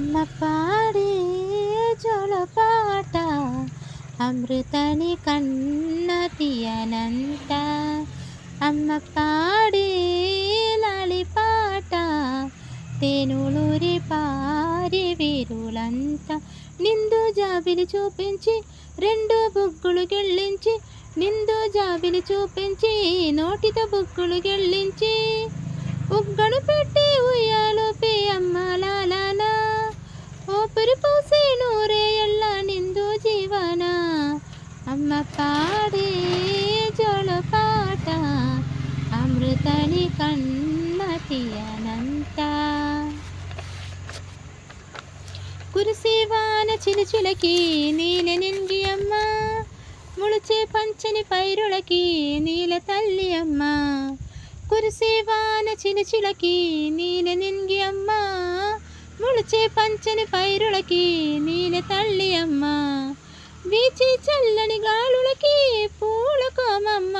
అమ్మ పాడే జోలపాట అమృతని కన్న తీయనంత. అమ్మ పాడే లాలిపాట తేనులూరి పారి వీరులంతా. నిండు జాబిలి చూపించి రెండు బుగ్గులు గిళ్ళించి, నిండు జాబిలి చూపించి నోటితో బుగ్గులు గిళ్ళించి, ఉగ్గను పెట్టి ఉయ్యాలోపి అమ్మ లాలానా, ఊపిరి పోసి నూరే ఎల్ల నిండు జీవన. అమ్మ పాడే జోలపాట అమృతని కన్న తీయనంత. కురిసేవాన చిలుచులకి నీల నింగి అమ్మ, ముడిచే పంచని పైరులకి నీల తల్లి అమ్మ. కురిసేవాన చిలుచులకి నీల నింగి అమ్మ, ముడిచే పంచని పైరులకి నీల తల్లి అమ్మ. వీచి చల్లని గాలులకి పూల కోమమ్మ,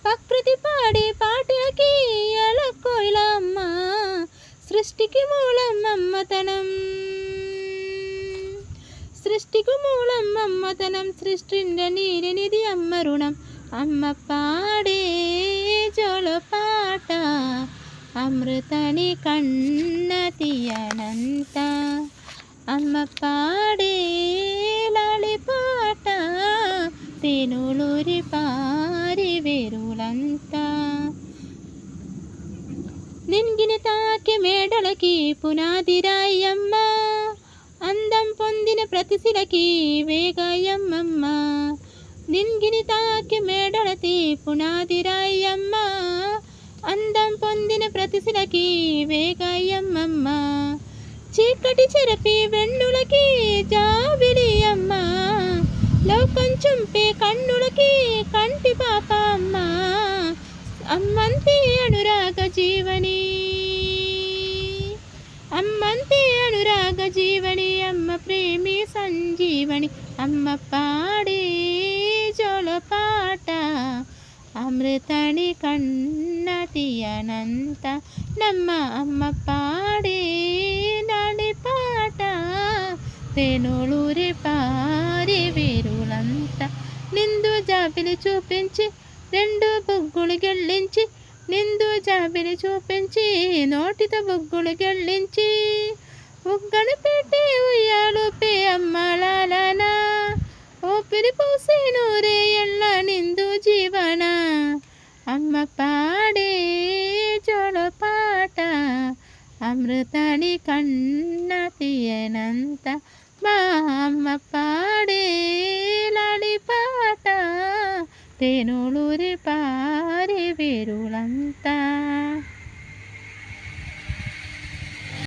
ప్రకృతి పాడే పాటలకి అలకోయిల అమ్మ. సృష్టికి మూలం మమ్మతనం, సృష్టికి మూలం మమ్మతనం, సృష్టిండ నీరినిది అమ్మ రుణం. అమ్మ పాడే జోలపాట అమృతని కన్న తీయనంత. అమ్మ పాడే లాలిపాట తేనులూరి పారి వేరులంతా. నింగిని తాకి మేడలకి పునాది రాయమ్మ, అందం పొందిన ప్రతిశిలకి వేగాయమ్మమ్మ. నింగిని తాకి మేడలకి పునాది రాయమ్మ, అందం పొందిన ప్రతిశిలకి వేగాయమ్మమ్మ. చీకటి చెరపి వెన్నులకి జాబిలి అమ్మ, లోకం చుంపే కన్నులకి కంటి పాప అమ్మ. అమ్మంతే అనురాగ జీవని, అమ్మంతే అనురాగ జీవని, అమ్మ ప్రేమి సంజీవని. అమ్మ పాడే జోలపాట అమృతని కన్న తీయనంత. నమ్మ అమ్మ పాడే లాలిపాట తేనులూరి పారి వీరులంతా. నిండు జాబిలి చూపించి రెండు బుగ్గులు గిళ్ళించి, నిండు జాబిలి చూపించి నోటితో బుగ్గులు గిళ్ళించి, ఉగ్గను పెట్టి ఉయ్యాలోపి అమ్మ లాలానా, ఊపిరి పోసి నూరే ఎల్ల నిండు జీవన. అమ్మ పాడే జోలపాట అమృతని కన్న తీయనంత. మా అమ్మ పాడే లాలిపాట తేనులూరి పారి వీరుల.